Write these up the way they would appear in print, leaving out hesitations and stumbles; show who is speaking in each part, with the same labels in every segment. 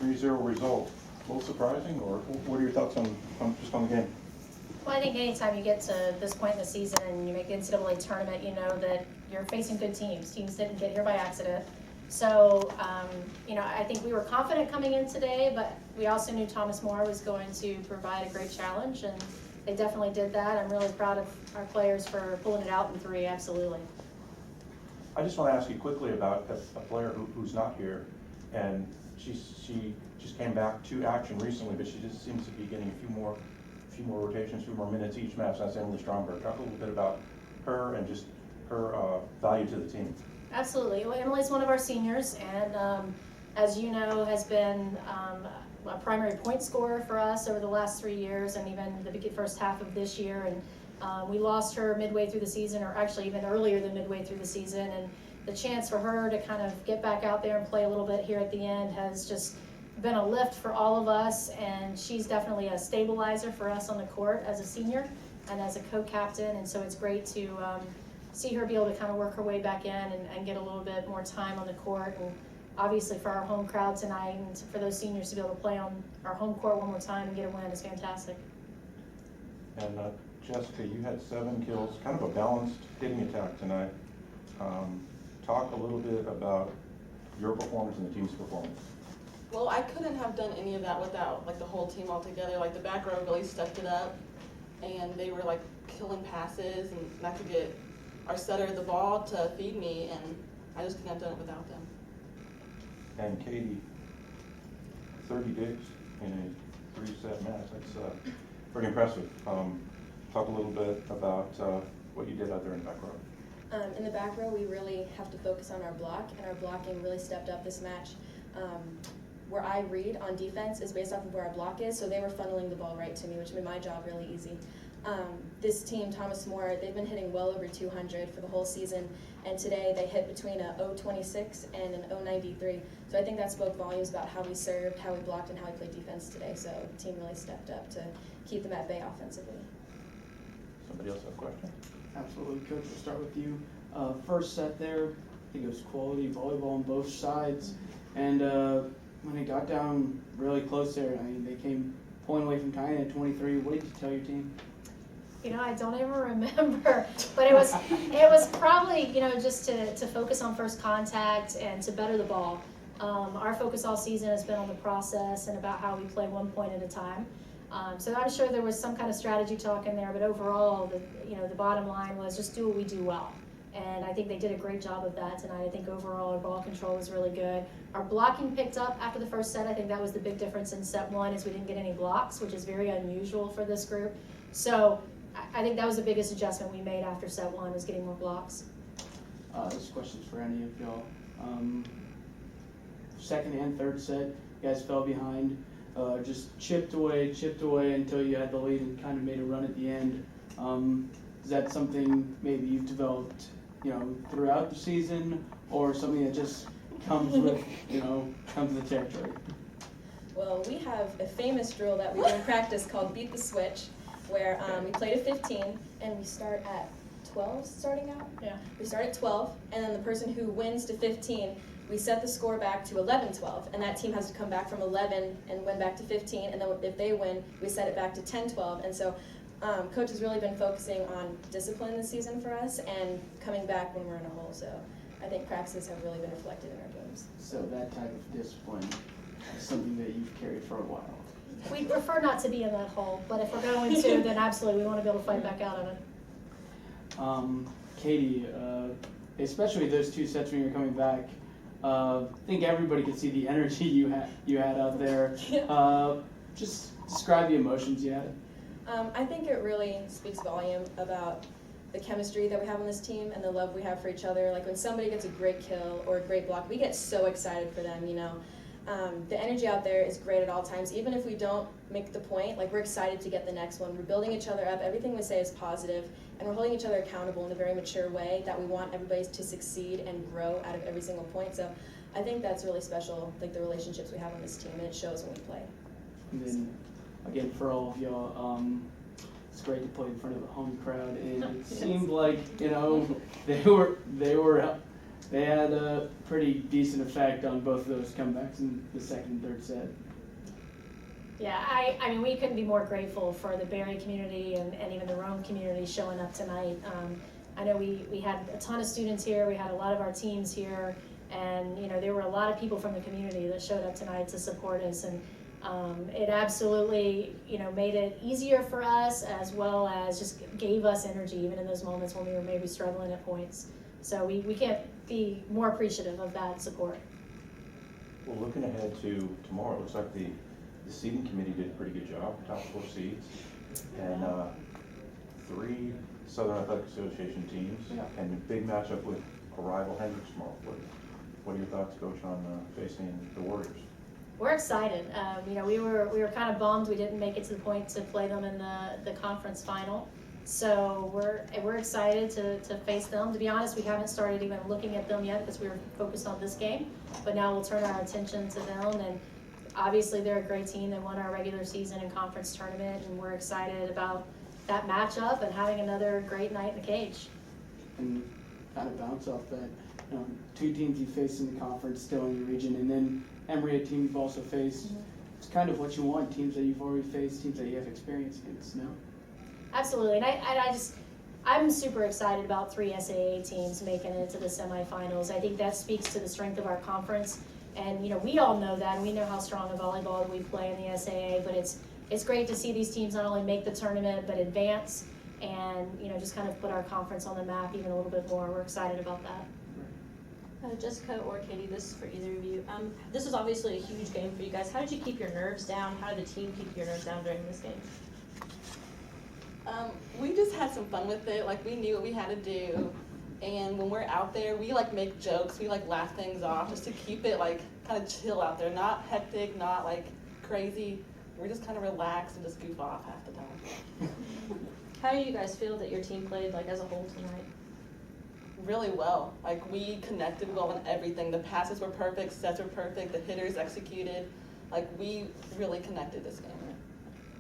Speaker 1: 3-0 result. A little surprising, or what are your thoughts on the game?
Speaker 2: Well, I think anytime you get to this point in the season and you make the NCAA tournament, you know that you're facing good teams. Teams didn't get here by accident. So, I think we were confident coming in today, but we also knew Thomas More was going to provide a great challenge, and they definitely did that. I'm really proud of our players for pulling it out in 3, absolutely.
Speaker 1: I just want to ask you quickly about a player who's not here, and she just came back to action recently, but she just seems to be getting a few more rotations, a few more minutes each match. That's Emily Stromberg. Talk a little bit about her and just her value to the team.
Speaker 2: Absolutely. Well, Emily's one of our seniors, and as you know, has been a primary point scorer for us over the last 3 years, and even the first half of this year. And we lost her midway through the season, or actually even earlier than midway through the season. And the chance for her to kind of get back out there and play a little bit here at the end has just been a lift for all of us. And she's definitely a stabilizer for us on the court as a senior and as a co-captain. And so it's great to see her be able to kind of work her way back in and get a little bit more time on the court. And obviously for our home crowd tonight and for those seniors to be able to play on our home court one more time and get a win is fantastic.
Speaker 1: And Jessica, you had 7 kills, kind of a balanced hitting attack tonight. Talk a little bit about your performance and the team's performance.
Speaker 3: Well, I couldn't have done any of that without the whole team all together. The back row really stepped it up, and they were killing passes, and I could get our setter the ball to feed me, and I just couldn't have done it without them.
Speaker 1: And Katie, 30 digs in a 3-set match. That's pretty impressive. Talk a little bit about what you did out there in the back row.
Speaker 4: In the back row, we really have to focus on our block, and our blocking really stepped up this match. Where I read on defense is based off of where our block is, so they were funneling the ball right to me, which made my job really easy. This team, Thomas More, they've been hitting well over 200 for the whole season, and today they hit between a 0.26 and an 0.93. So I think that spoke volumes about how we served, how we blocked, and how we played defense today. So the team really stepped up to keep them at bay offensively.
Speaker 1: Somebody else have a question?
Speaker 5: Absolutely, Coach. We'll start with you. First set there, I think it was quality volleyball on both sides, and when it got down really close there, they came pulling away from tying at 23. What did you tell your team?
Speaker 2: I don't even remember, but it was probably, just to focus on first contact and to better the ball. Our focus all season has been on the process and about how we play 1 point at a time. So I'm sure there was some kind of strategy talk in there, but overall, the bottom line was just do what we do well. And I think they did a great job of that tonight. I think overall our ball control was really good. Our blocking picked up after the first set. I think that was the big difference in set 1 is we didn't get any blocks, which is very unusual for this group. So I think that was the biggest adjustment we made after set 1 was getting more blocks.
Speaker 5: This question's for any of y'all. Second and third set, you guys fell behind. Just chipped away until you had the lead and kind of made a run at the end. Is that something maybe you've developed, throughout the season, or something that just comes with, comes with the territory?
Speaker 4: Well, we have a famous drill that we do in practice called Beat the Switch, where we play to 15, and we start at 12 starting out?
Speaker 2: Yeah.
Speaker 4: We start at 12, and then the person who wins to 15, we set the score back to 11-12, and that team has to come back from 11 and win back to 15, and then if they win, we set it back to 10-12. And so Coach has really been focusing on discipline this season for us and coming back when we're in a hole. So I think practices have really been reflected in our games.
Speaker 5: So that type of discipline is something that you've carried for a while.
Speaker 2: We prefer not to be in that hole, but if we're going to, then absolutely we want to be able to fight back out of it.
Speaker 5: Katie, especially those 2 sets when you're coming back, I think everybody could see the energy you had out there. Just describe the emotions you had.
Speaker 4: I think it really speaks volume about the chemistry that we have on this team and the love we have for each other. When somebody gets a great kill or a great block, we get so excited for them, The energy out there is great at all times. Even if we don't make the point, we're excited to get the next one. We're building each other up. Everything we say is positive, and we're holding each other accountable in a very mature way that we want everybody to succeed and grow out of every single point. So I think that's really special, the relationships we have on this team, and it shows when we play.
Speaker 5: And then, again, for all of y'all, it's great to play in front of a home crowd, and it seemed like, they were they had a pretty decent effect on both of those comebacks in the second and third set.
Speaker 2: Yeah, I mean, we couldn't be more grateful for the Barry community and even the Rome community showing up tonight. I know we had a ton of students here, we had a lot of our teams here, and, you know, there were a lot of people from the community that showed up tonight to support us, and it absolutely, you know, made it easier for us, as well as just gave us energy even in those moments when we were maybe struggling at points. So we can't be more appreciative of that support.
Speaker 1: Well, looking ahead to tomorrow, it looks like the seeding committee did a pretty good job, top 4 seeds, and 3 Southern Athletic Association teams, and a big matchup with a rival Hendricks tomorrow. What are your thoughts, Coach, on facing the Warriors?
Speaker 2: We're excited. You know, we were kind of bummed we didn't make it to the point to play them in the conference final. So we're excited to face them. To be honest, we haven't started even looking at them yet because we were focused on this game. But now we'll turn our attention to them, and obviously they're a great team. They won our regular season and conference tournament, and we're excited about that matchup and having another great night in the cage.
Speaker 5: And kind of bounce off that, you know, 2 teams you faced in the conference, still in your region, and then Emory, a team you've also faced. Mm-hmm. It's kind of what you want, teams that you've already faced, teams that you have experience against, no?
Speaker 2: Absolutely, and I'm super excited about 3 SAA teams making it to the semifinals. I think that speaks to the strength of our conference, and, you know, we all know that, and we know how strong a volleyball we play in the SAA, but it's great to see these teams not only make the tournament, but advance, and, you know, just kind of put our conference on the map even a little bit more. We're excited about that.
Speaker 6: Jessica or Katie, this is for either of you. This is obviously a huge game for you guys. How did you keep your nerves down? How did the team keep your nerves down during this game?
Speaker 3: We just had some fun with it. Like, we knew what we had to do, and when we're out there, we like make jokes. We like laugh things off just to keep it like kind of chill out there, not hectic, not like crazy. We're just kind of relaxed and just goof off half the time.
Speaker 6: How do you guys feel that your team played like as a whole tonight?
Speaker 3: Really well. Like, we connected well on everything. The passes were perfect, sets were perfect, the hitters executed. Like, we really connected this game.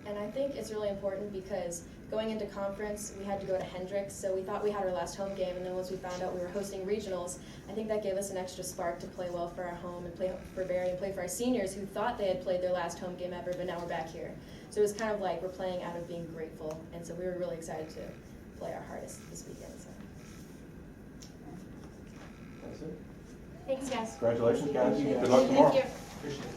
Speaker 4: And I think it's really important because going into conference, we had to go to Hendricks, so we thought we had our last home game, and then once we found out we were hosting regionals, I think that gave us an extra spark to play well for our home and play for Barry and play for our seniors who thought they had played their last home game ever, but now we're back here. So it was kind of like we're playing out of being grateful, and so we were really excited to play our hardest this weekend. So.
Speaker 1: That's it.
Speaker 2: Thanks, guys.
Speaker 1: Congratulations, guys. Good luck tomorrow.
Speaker 2: Thank you.
Speaker 7: Appreciate it.